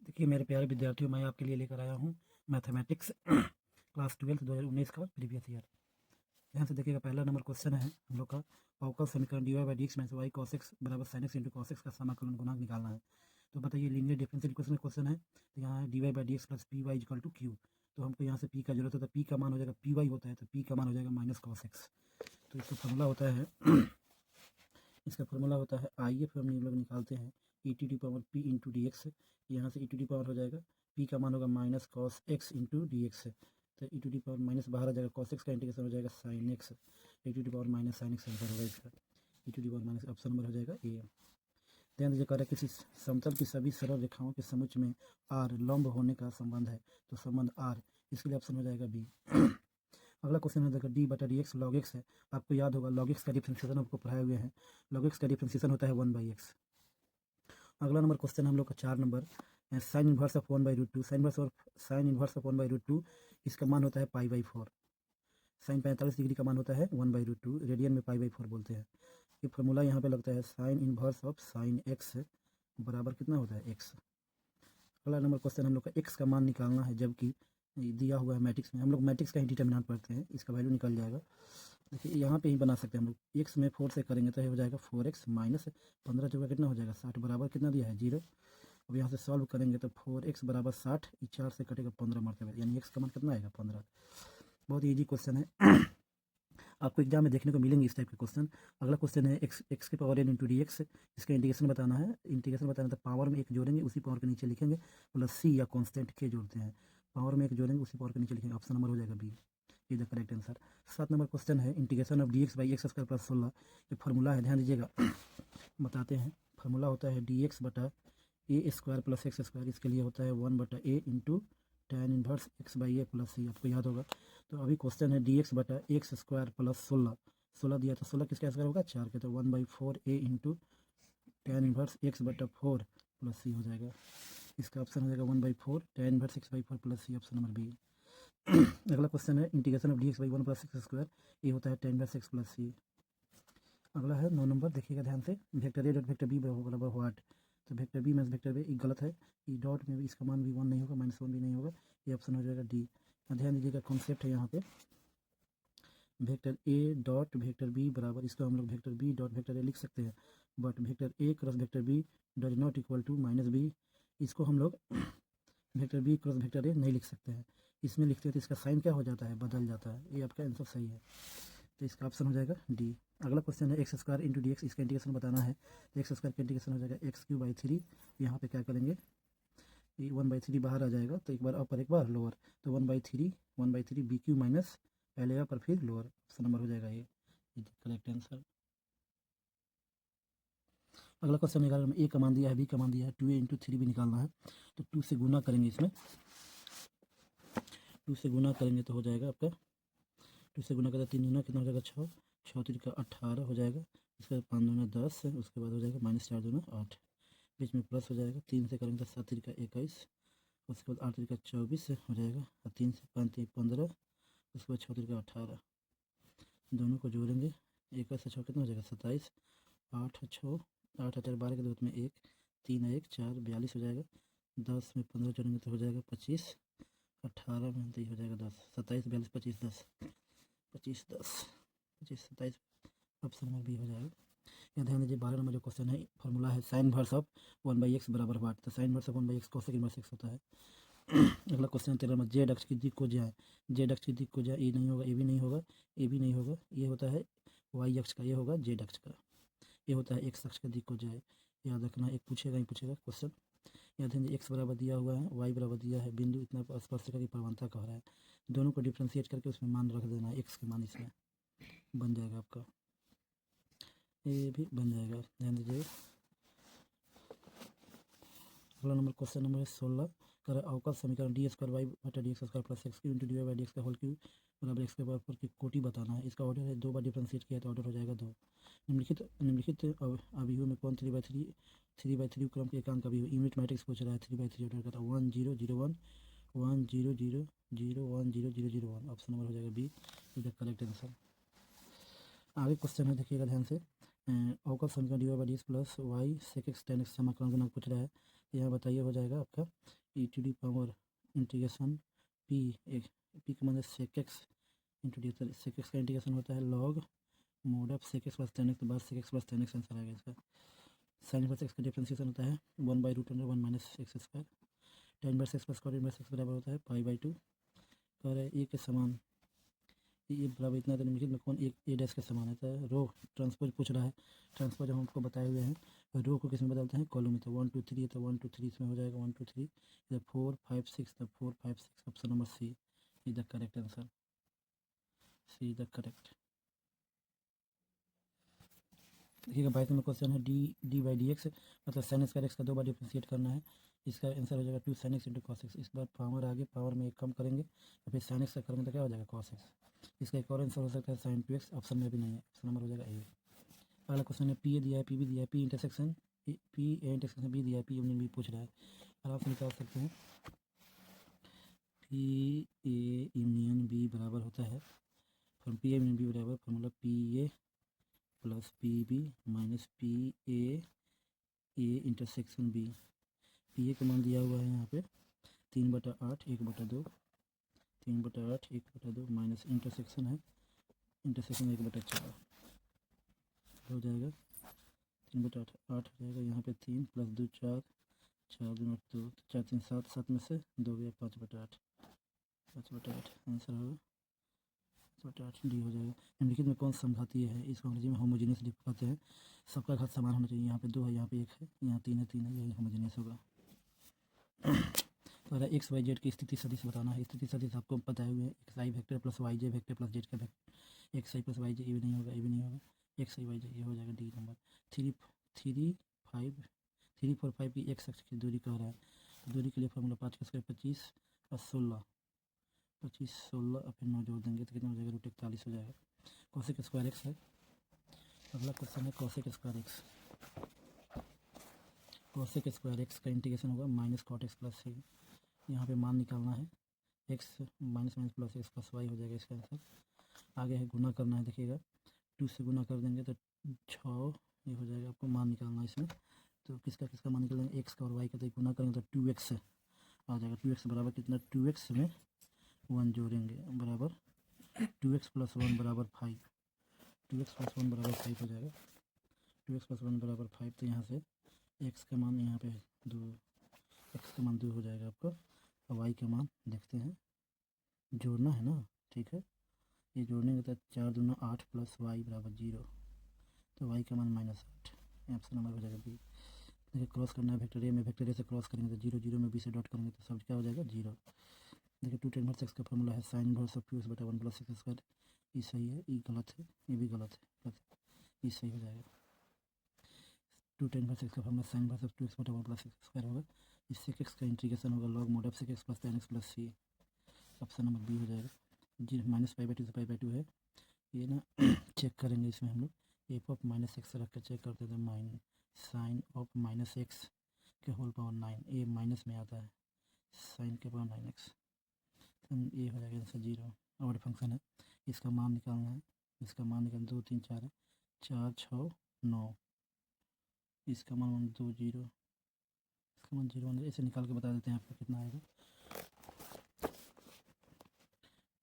देखिए मेरे प्यारे विद्यार्थियों, मैं आपके लिए लेकर आया हूँ मैथमेटिक्स क्लास 12 2019 का प्रीवियस ईयर। ध्यान से देखिएगा, पहला नंबर क्वेश्चन है हम लोग का अवकल समीकरण dy by dx minus y cos x बराबर sin x into cos x का समाकलन गुणांक निकालना है। तो बताइए, लीनियर डिफरेंशियल इक्वेशन का क्वेश्चन है। तो यहाँ है dy by dx plus p y equal to q. तो हमको यहाँ से p का जरूरत होता है, p का मान हो जाएगा पी वाई होता है, तो p का मान हो जाएगा माइनस cos x। तो इसका फॉर्मूला होता है इसका फॉर्मूला होता है, आइए फिर हम लोग निकालते हैं E T D power P into d x. यहाँ से ई टू डी पावर हो जाएगा, पी का मान होगा minus cos x into d x. तो e to the power minus बाहर आ जाएगा, कॉस एक्स का इंटीग्रेशन हो जाएगा sine x, e to the power minus sine x answer होगा इसका। E to the power minus option number हो जाएगा ए। ध्यान दीजिए, कह रहा है किसी समतल की सभी सरल रेखाओं के समुच्चय में आर लंब होने का संबंध है, तो संबंध आर, इसके लिए ऑप्शन हो जाएगा बी। अगला क्वेश्चन है, देखो डी बटा डी एक्स लॉग एक्स है। आपको याद होगा लॉग एक्स का डिफ्रेंशिएशन आपको पढ़ाए हुए हैं। लॉग एक्स का डिफ्रेंशिएशन होता है 1/x। अगला नंबर क्वेश्चन हम लोग का 4 number, sign inverse of 1/√2। Sign inverse of 1/√2, इसका मान होता है π/4। साइन 45 डिग्री का मान होता है 1/√2, रेडियन में π/4 बोलते हैं। ये फॉर्मूला यहाँ पे लगता है, sign inverse of sine x बराबर कितना होता है x। अगला नंबर क्वेश्चन हम लोग का x का मान निकालना है, जबकि दिया हुआ है मैट्रिक्स में। हम लोग मैट्रिक्स का ही डिटर्मिनेंट पढ़ते हैं, इसका वैल्यू निकल जाएगा। देखिए यहाँ पे ही बना सकते हैं हम लोग, x में 4 से करेंगे तो ये हो जाएगा 4x माइनस 15 जगह कितना हो जाएगा 60 बराबर कितना दिया है 0। अब यहाँ से सॉल्व करेंगे तो 4x बराबर 60, 4 से कटेगा 15 मरतबा, यानी x का मान कितना आएगा 15। बहुत ईजी क्वेश्चन है आपको एग्जाम में देखने को मिलेंगे इस टाइप के क्वेश्चन। अगला क्वेश्चन है x के power n into d x. इसका इंटीग्रेशन बताना है। इंटीग्रेशन बताना तो पावर में एक जोड़ेंगे, उसी पावर के नीचे लिखेंगे प्लस c या कॉन्स्टेंट के जोड़ते हैं। पावर में एक जोड़ेंगे, उसी पावर के नीचे लिखेंगे, ऑप्शन नंबर हो जाएगा B, is the correct answer. 7 number question है, integration of d x by x square plus 16। ये फार्मूला है, ध्यान दीजिएगा बताते हैं। फार्मूला होता है डी एक्स बटा a square plus x square, इसके लिए होता है 1/a into tan inverse x by a plus c, आपको याद होगा। तो अभी क्वेश्चन है डी एक्स बटा एक्स स्क्वायर प्लस 16 दिया, तो 16 किसका स्क्वायर होगा 4 के, तो 1/4a into tan inverse x बटा 4 प्लस सी हो जाएगा। इसका ऑप्शन हो जाएगा 1/4 tan inverse x by 4 plus c, option number B. अगला क्वेश्चन है, integration of d x by 1 plus x square, ये होता है tan inverse x plus c. अगला है 9 नंबर, देखिएगा ध्यान से, vector a dot vector b बराबर व्हाट। तो vector b minus vector a गलत है, ई डॉट में भी इसका मान भी 1 नहीं होगा, -1 भी नहीं होगा, ये ऑप्शन हो जाएगा डी। ध्यान दीजिएगा, कॉन्सेप्ट है यहाँ पे, vector a dot vector b बराबर, इसको हम लोग vector b dot vector a लिख सकते हैं, but vector a cross vector b does not equal to -b। इसको हम लोग vector b cross vector a नहीं लिख सकते हैं। इसमें लिखते हैं तो इसका साइन क्या हो जाता है, बदल जाता है। ये आपका आंसर सही है, तो इसका ऑप्शन हो जाएगा डी। अगला क्वेश्चन है x square into d x, इसका इंटीग्रेशन बताना है। तो एक्स स्क्वायर का इंटीग्रेशन हो जाएगा x³/3। यहाँ पे क्या करेंगे, ये 1/3 बाहर आ जाएगा, तो एक बार अपर एक बार लोअर, तो 1/3 bq माइनस पहले अपर फिर लोअर, ऑप्शन नंबर हो जाएगा ये, करेक्ट आंसर। अगला क्वेश्चन 11 में ए का मान दिया है, बी का मान दिया है, 2a इंटू 3b निकालना है। तो 2 से गुना करेंगे, इसमें 2 से गुना करेंगे तो हो जाएगा आपका, 2 से गुना करता 3 गुना कितना हो जाएगा 6, 6 3 का 18 हो जाएगा। इसके बाद 5 दूना 10, उसके बाद हो जाएगा -4 दूना 8, बीच में प्लस हो जाएगा। 3 से करेंगे तो 7 3 का 21, उसके बाद 8 3 का 24 हो जाएगा, और 3 से 5 3 15, उसके बाद 6 3 का 18, दोनों को जोड़ेंगे, 21 से 6 कितना हो जाएगा 27, 8 6 8 4 12 के 2 में 1, 3 1 4 42 हो जाएगा। 10 में 15 जोड़ेंगे तो हो जाएगा 25, 18 में तो हो जाएगा 10, 27 42 25 10, 25 10 25 27, ऑप्शन नंबर बी हो जाएगा। यहाँ ध्यान दीजिए, 12 नंबर जो क्वेश्चन है, फार्मूला है साइन इनवर्स ऑफ 1/x बराबर व्हाट। तो sign inverse of 1/x cosec inverse x होता है। अगला क्वेश्चन 13 नंबर, जेड अक्ष की दिक् को जाए, जेड अक्ष की दिक् को जाए, ए नहीं होगा, ए भी नहीं होगा, ए भी नहीं होगा, ये होता है वाई अक्ष का, ये होगा जेड अक्ष का, ये होता है एक्स अक्ष का दिक् को जाए। याद रखना, एक पूछेगा ही पूछेगा क्वेश्चन। याद ध्यान, एक्स बराबर दिया हुआ है, वाई बराबर दिया है, बिंदु इतना स्पर्शिका की प्रवणता कह रहा है, दोनों को डिफ्रेंशिएट करके उसमें मान रख देना है, एक्स के मान इसमें बन जाएगा आपका, ये भी बन जाएगा, ध्यान दीजिए। अगला नंबर क्वेश्चन नंबर 16, कर अवकल समीकरण डी स्क्वायर वाई बटा d x square plus x cube into d y by d x का होल क्यू बराबर एक्स के बराबर की कोटि बताना है। इसका ऑर्डर है, 2 बार डिफ्रेंशिएट किया तो ऑर्डर हो जाएगा 2। निम्नलिखित अवयवों में कौन 3/3 क्रम के एकांक अवयव, यूनिट मैट्रिक्स पूछ रहा है, 3/3 ऑर्डर करता है, 1 0 0 1 1 0 0 0 1 0 0 0 1, ऑप्शन नंबर हो जाएगा B, is the correct answer. आगे क्वेश्चन है, देखिएगा ध्यान से, अवकल समीकरण d y by d x plus y sec x tan x समाकलन गुणांक पूछ रहा है। यहाँ बताइए, हो जाएगा आपका e to the power integration p p का मतलब sec x into d, sec x का इंटीग्रेशन होता है log mod of sec x plus tan x, बाद sec x plus tan x answer आ गया इसका। साइन इनवर्स एक्स का डिफ्रेंशिएशन होता है 1/√1 minus x square, tan inverse x plus cot inverse x बराबर होता है पाई/2। कह रहे ए के समान ये बराबर इतना तो निम्नलिखित में कौन एक ए डैश के समान होता है। रो ट्रांसपोज पूछ रहा है, ट्रांसपोज हम आपको बताए हुए हैं। रो को किस में बदलते हैं, कॉलम में। तो 1 2 3 तो 1 2 3 इसमें हो जाएगा 1 2 3, इधर 4 5 6 तो 4 5 6, option number C is the correct answer, C is the correct. देखिएगा 22 में क्वेश्चन है डी बाई डी एक्स मतलब साइन स्क्वायर एक्स का 2 बार डिफ्रेंशिएट करना है। इसका आंसर हो जाएगा 2 sin x into cos x. इस बार पावर आगे पावर में एक कम करेंगे तो फिर साइन एक्स का करेंगे तो क्या हो जाएगा कॉस एक्स। इसका एक और आंसर हो सकता है sin 2x, ऑप्शन में भी नहीं है, ऑप्शन नंबर हो जाएगा ए। अगला क्वेश्चन है पी ए दिया है, पी बी दिया है, P intersection P A intersection B दिया है, पी यूनियन बी पूछ रहा है। आराम से निकाल सकते हैं। पी ए यूनियन बी बराबर होता है पी ए यूनियन बी बराबर formula P A plus P B minus P A intersection B. P A का मान दिया हुआ है यहाँ पे 3/8 1/2, 3/8 1/2 माइनस इंटरसेक्शन है, इंटरसेक्शन 1/4 हो जाएगा 3/8 8 हो जाएगा। यहाँ पे 3 प्लस 2 4, 4 2 8 2, 4 3 7, 7 में से 2 गया 5/8, 5/8 आंसर होगा 5/8 डी हो जाएगा। निम्नलिखित में कौन समघातीय है, इसको अंग्रेजी में होमोजीनियस कहते हैं। सबका घात समान होना चाहिए। यहाँ पे 2 है, यहाँ पे 1 है, यहाँ 3 है, 3 है, यही होमोजीनियस होगा। तो अगर एक्स वाई जेड की स्थिति सदिश बताना है। स्थिति सदिश आपको बताए हुए हैं एक्स आई वेक्टर प्लस वाई जे वेक्टर प्लस जेड का वेक्टर। एक्स आई प्लस वाई जे ये भी नहीं होगा, ये भी नहीं होगा, एक्स आई वाई जे ये हो जाएगा डी नंबर। 3 4 5 की एक्स अक्ष की दूरी कह रहा है। तो दूरी के लिए फॉर्मूला 5 का स्क्वायर 25 और 16, 25 16 और फिर 9 जोड़ देंगे तो कितना हो जाएगा √41 हो जाएगा। कोसेक स्क्वायर एक्स है। अगला क्वेश्चन है cosec square x. Cosec square x का इंटीग्रेशन होगा minus cot x plus c. यहाँ पे मान निकालना है, x minus minus plus x plus y हो जाएगा इसका आंसर। आगे है गुना करना है, देखिएगा 2 से गुना कर देंगे तो 6 ये हो जाएगा। आपको मान निकालना है इसमें, तो किसका किसका मान निकालेंगे, एक्स का और वाई का। तो गुना करेंगे तो 2x आ जाएगा। 2x बराबर कितना, 2x में 1 जोड़ेंगे बराबर 2x प्लस 1 बराबर 5, 2x प्लस 1 बराबर 5 हो जाएगा। 2x प्लस 1 बराबर 5, तो यहाँ से x का मान यहाँ पे 2, x का मान 2 हो जाएगा आपका। और वाई का मान देखते हैं, जोड़ना है ना, ठीक है। ये जोड़ने का 4 दूना 8 प्लस वाई बराबर 0, तो वाई का मान -8, ऑप्शन नंबर हो जाएगा बी। देखिए क्रॉस करना है वेक्टर ए में, वेक्टर ए से क्रॉस करेंगे तो 0 0 में बी से डॉट करेंगे तो सब क्या हो जाएगा 0। देखिए 2 tan इनवर्स एक्स का फॉर्मूला है sign inverse of 2x/1 plus x square. ये सही है, ये गलत है, ये भी गलत है, ये सही हो जाएगा। 2 tan इनवर्स एक्स का formula sine inverse of 2x/1 plus x square होगा। इससे एक्स का इंटीग्रेशन होगा log mod of sec x plus tan x plus c, option number B हो जाएगा। जी -π/2 से π/2 है ये ना। चेक करेंगे इसमें हम लोग एफ ऑफ माइनस एक्स रख कर चेक करते थे, माइन साइन ऑफ माइनस एक्स के होल पावर 9, ये माइनस में आता है, साइन के पावर 9x, ये हो जाएगा आंसर 0। और फंक्शन है, इसका मान निकालना है। इसका मान निकाल 2 3 4 है, 4 6 9, इसका मान 2 0, इसका मान 0 ऐसे निकाल के बता देते हैं आपको कितना आएगा।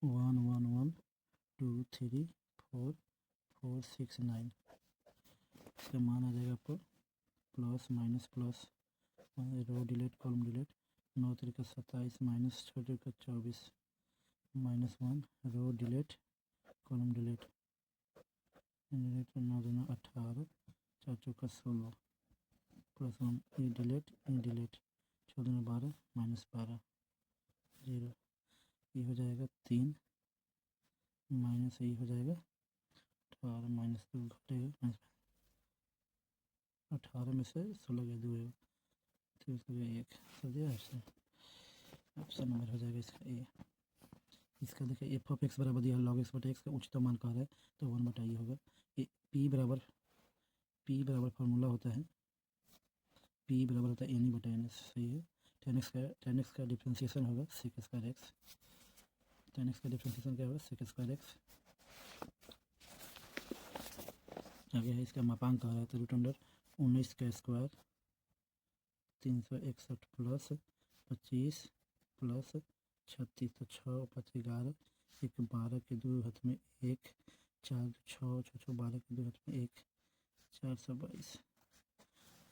1 1 1 2 3 4 4 6 9, इसका मान आ जाएगा आपको plus minus plus, row delete column delete, 9 3 27 minus 6 2 24 -1, row delete column delete, 9 2 18 4 4 16 plus 1 a delete 6 2 12 -12 0, ये हो जाएगा 3 माइनस ये हो जाएगा 18 -2 घटेगा 18 में से 16 गया 2 है तो इसको 1 कर दिया ऐसे, ऑप्शन नंबर हो जाएगा इसका ए। इसका देखिए एफ ऑफ एक्स बराबर दिया लॉग x/x का उच्चतम मान कहा है तो 1/, ये होगा। पी बराबर फार्मूला होता है, पी बराबर होता है NE/NS, सही है। tan x का डिफ्रेंशिएशन होगा sec square x, tan x का डिफ्रेंशिएशन क्या होगा sec स्क्वायर एक्स। आगे है इसका मापांक कह रहा है तो √19 का स्क्वायर 361 प्लस 25 प्लस 36 तो 6 5 11 एक 12 के 2 हाथ में 1 4 6 6 6 12 के 2 हाथ में 1 422।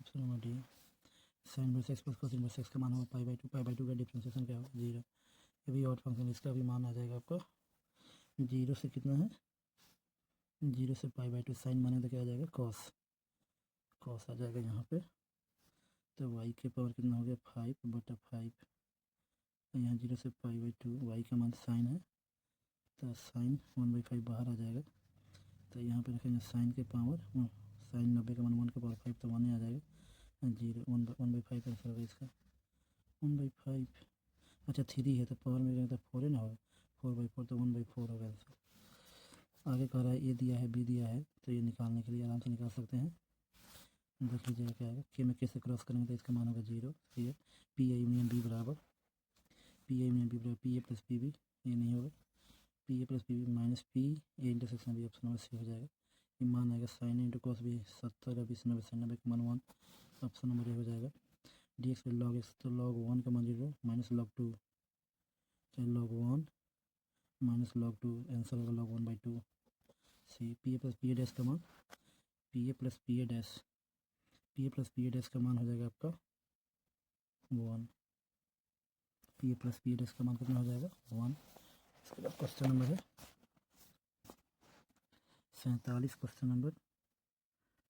Option number D. Sign inverse x plus cos inverse x का मान होगा पाई बाई टू का डिफ्रेंशिएशन क्या होगा 0। ये भी ऑड फंक्शन, इसका भी मान आ जाएगा आपका 0 से कितना है 0 से पाई/2 साइन माने तो क्या आ जाएगा कॉस आ जाएगा यहाँ पे। तो y के पावर कितना हो गया 5/5। यहाँ 0 से पाई/2 y का मान साइन है तो साइन 1/5 बाहर आ जाएगा। तो यहाँ पे रखेंगे साइन के पावर साइन 90 का मान 1 के पावर 5 तो 1 ही आ जाएगा 0 1/5 आंसर होगा इसका 1/5। अच्छा 3 है तो पावर में तो 4 ही ना होगा 4/4 तो 1/4 होगा आंसर। आगे कह रहा है ए दिया है बी दिया है तो ये निकालने के लिए आराम से निकाल सकते हैं। देख लीजिएगा क्या आएगा के में कैसे क्रॉस करेंगे तो इसका मान होगा 0। सही है पी ए यूनियन बी बराबर P A plus P B, ये नहीं होगा P A plus P B minus P A intersection B. Option number C हो जाएगा। ये मान आएगा साइन इंटू कॉस भी 70 और 20 90 साइन 90 का मान 1। ऑप्शन नंबर ए हो जाएगा। D x by log x तो लॉग 1 का मान 0 माइनस लॉग 2 चाहे लॉग 1 माइनस लॉग 2 आंसर होगा log 1/2। C P A plus P A dash का मान P A plus P A dash का मान हो जाएगा आपका 1। P A plus P A dash का मान कितना हो जाएगा 1। इसके बाद क्वेश्चन नंबर है 47। क्वेश्चन नंबर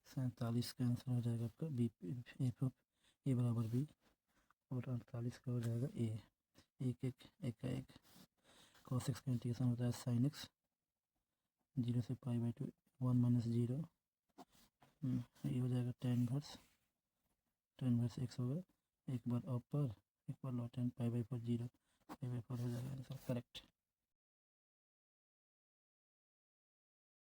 47 का आंसर हो जाएगा आपका बी एफ ऑफ ए बराबर बी और 48 का हो जाएगा ए। एक का एक cos x का इंटीग्रेशन होता है sin x 0 से पाई/2 1 माइनस 0। ये हो जाएगा tan इनवर्स x होगा एक बार अपर एक बार लॉट एंड पाई/4 0 पाई/4 हो जाएगा आंसर।